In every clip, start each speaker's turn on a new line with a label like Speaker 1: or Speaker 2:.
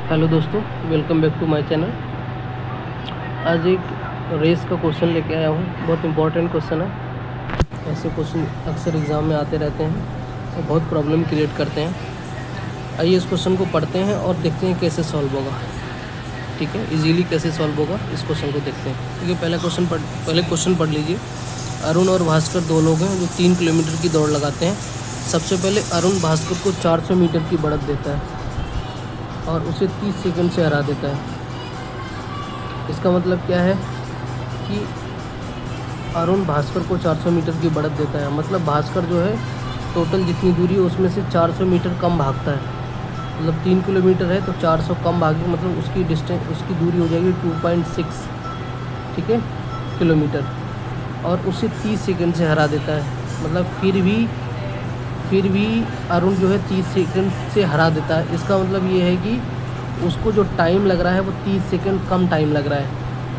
Speaker 1: Hello दोस्तों, welcome back to my channel. आज एक रेस का क्वेश्चन लेके आया हूँ। बहुत इंपॉर्टेंट क्वेश्चन है। ऐसे क्वेश्चन अक्सर एग्ज़ाम में आते रहते हैं और बहुत प्रॉब्लम क्रिएट करते हैं। आइए इस क्वेश्चन को पढ़ते हैं और देखते हैं कैसे सॉल्व होगा। ठीक है, इजीली कैसे सॉल्व होगा इस क्वेश्चन को देखते हैं। ठीक है, पहले क्वेश्चन पढ़ लीजिए। अरुण और भास्कर दो लोग हैं जो 3 किलोमीटर की दौड़ लगाते हैं। सबसे पहले अरुण भास्कर को 400 मीटर की बढ़त देता है और उसे 30 सेकंड से हरा देता है। इसका मतलब क्या है कि अरुण भास्कर को 400 मीटर की बढ़त देता है। मतलब भास्कर जो है टोटल जितनी दूरी है उसमें से 400 मीटर कम भागता है। मतलब 3 किलोमीटर है तो 400 कम भागे, मतलब उसकी दूरी हो जाएगी 2.6, ठीक है, किलोमीटर। और उसे 30 सेकंड से हरा देता है। मतलब फिर भी अरुण जो है 30 सेकंड से हरा देता है। इसका मतलब ये है कि उसको जो टाइम लग रहा है वो 30 सेकंड कम टाइम लग रहा है।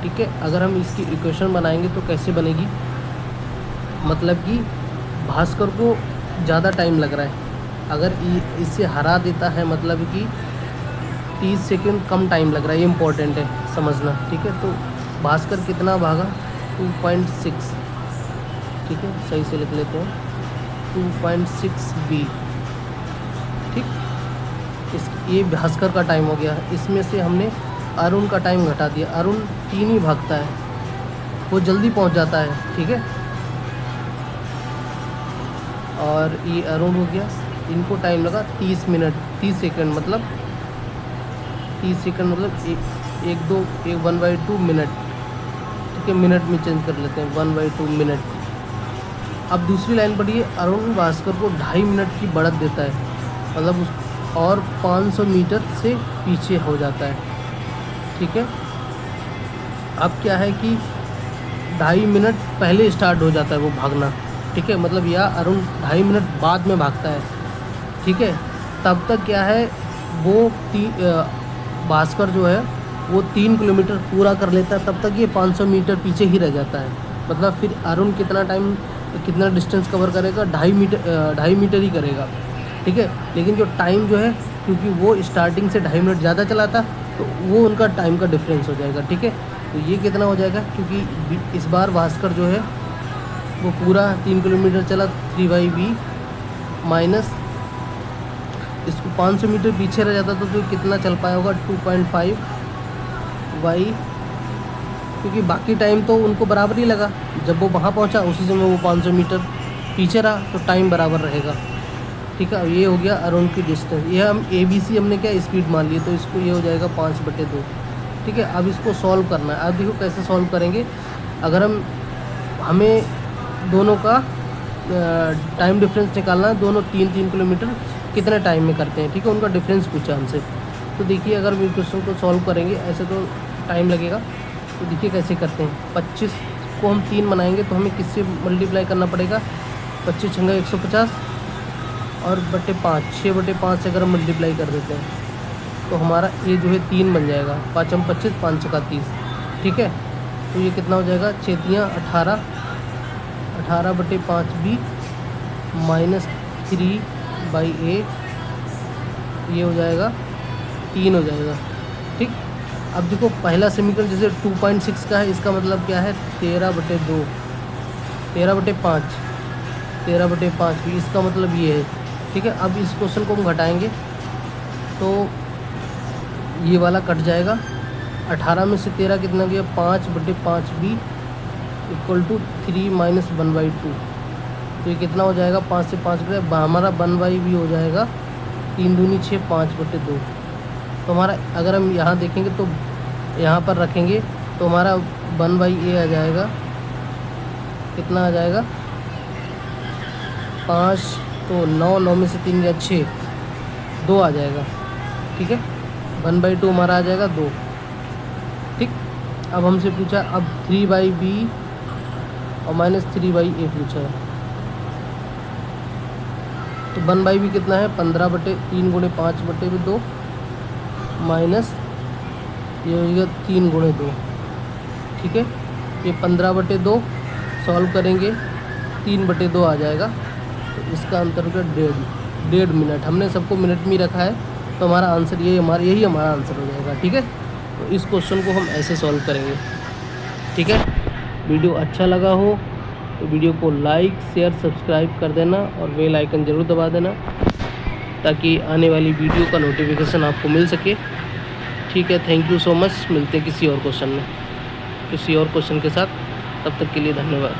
Speaker 1: ठीक है, अगर हम इसकी इक्वेशन बनाएंगे तो कैसे बनेगी? मतलब कि भास्कर को ज़्यादा टाइम लग रहा है, अगर इससे हरा देता है मतलब कि 30 सेकंड कम टाइम लग रहा है। ये इम्पोर्टेंट है समझना। ठीक है, तो भास्कर कितना भागा? 2.6। ठीक है, सही से लिख लेते हैं, 2.6b। ठीक, ये भास्कर का टाइम हो गया। इसमें से हमने अरुण का टाइम घटा दिया। अरुण 3 ही भागता है, वो जल्दी पहुंच जाता है। ठीक है, और ये अरुण हो गया, इनको टाइम लगा 30 मिनट 30 सेकंड, मतलब 30 सेकंड मतलब 1/2 मिनट। ठीक है, मिनट में चेंज कर लेते हैं, 1/2 मिनट। अब दूसरी लाइन पढ़िए। अरुण भास्कर को 2.5 मिनट की बढ़त देता है, मतलब उस और 500 मीटर से पीछे हो जाता है। ठीक है, अब क्या है कि 2.5 मिनट पहले स्टार्ट हो जाता है वो भागना। ठीक है, मतलब यह अरुण 2.5 मिनट बाद में भागता है। ठीक है, तब तक क्या है वो भास्कर जो है वो 3 किलोमीटर पूरा कर लेता है। तब तक ये 500 मीटर पीछे ही रह जाता है। मतलब फिर अरुण कितना डिस्टेंस कवर करेगा? 2.5 मीटर ही करेगा। ठीक है, लेकिन जो टाइम जो है, क्योंकि वो स्टार्टिंग से 2.5 मिनट ज़्यादा चलाता तो वो उनका टाइम का डिफरेंस हो जाएगा। ठीक है, तो ये कितना हो जाएगा? क्योंकि इस बार भास्कर जो है वो पूरा 3 किलोमीटर चला, 3/b माइनस इसको 500 मीटर पीछे रह जाता तो कितना चल पाया होगा? 2.5 y, क्योंकि बाकी टाइम तो उनको बराबर ही लगा। जब वो वहाँ पहुँचा उसी समय वो 500 मीटर पीछे रहा तो टाइम बराबर रहेगा। ठीक है, ये हो गया अरुण की डिस्टेंस। ये हम ABC हमने क्या स्पीड मान ली, तो इसको ये हो जाएगा 5/2। ठीक है, अब इसको सॉल्व करना है। अब देखो कैसे सॉल्व करेंगे। अगर हमें दोनों का टाइम डिफरेंस निकालना है, दोनों 3-3 किलोमीटर कितने टाइम में करते हैं। ठीक है, उनका डिफरेंस पूछा हमसे। तो देखिए, अगर हम क्वेश्चन को सॉल्व करेंगे ऐसे तो टाइम लगेगा। तो देखिए कैसे करते हैं। 25 को हम 3 बनाएंगे तो हमें किससे मल्टीप्लाई करना पड़ेगा? 25 छंगा 150 और बटे 5, 6/5 से अगर हम मल्टीप्लाई कर देते हैं तो हमारा ये जो है 3 बन जाएगा। 5 हम 25, 5 छक्का 30। ठीक है, तो ये कितना हो जाएगा? 6 18, 18/5b माइनस 3/8, ये हो जाएगा 3 हो जाएगा। ठीक, अब देखो पहला समीकरण जैसे 2.6 का है, इसका मतलब क्या है? 13/2, 13/5, 13/5 भी इसका मतलब ये है। ठीक है, अब इस क्वेश्चन को हम घटाएंगे तो ये वाला कट जाएगा। 18 में से 13 कितना गया? 5/5b equal to 3 minus 1/2। तो ये कितना हो जाएगा? 5 से 5 गया, हमारा 1/b हो जाएगा 3 दूनी 6, 5/2। तो हमारा अगर हम यहाँ देखेंगे तो यहाँ पर रखेंगे तो हमारा 1/a आ जाएगा। कितना आ जाएगा? 5 तो 9, 9 में से 3 गया 6, 2 आ जाएगा। ठीक है, 1/2 हमारा आ जाएगा 2। ठीक, अब हमसे पूछा, अब 3/b और माइनस 3/a पूछा है। तो 1/b कितना है? 15/3 गुणे 5/2 माइनस ये हो गया 3 गुणे 2। ठीक है, ये 15/2 सॉल्व करेंगे 3/2 आ जाएगा। तो इसका आंसर होगा 1.5 मिनट। हमने सबको मिनट में रखा है तो हमारा आंसर यही हमारा आंसर हो जाएगा। ठीक है, तो इस क्वेश्चन को हम ऐसे सॉल्व करेंगे। ठीक है, वीडियो अच्छा लगा हो तो वीडियो को लाइक शेयर सब्सक्राइब कर देना और बेल आइकन ज़रूर दबा देना ताकि आने वाली वीडियो का नोटिफिकेशन आपको मिल सके। ठीक है, थैंक यू सो मच। मिलते हैं किसी और क्वेश्चन के साथ, तब तक के लिए धन्यवाद।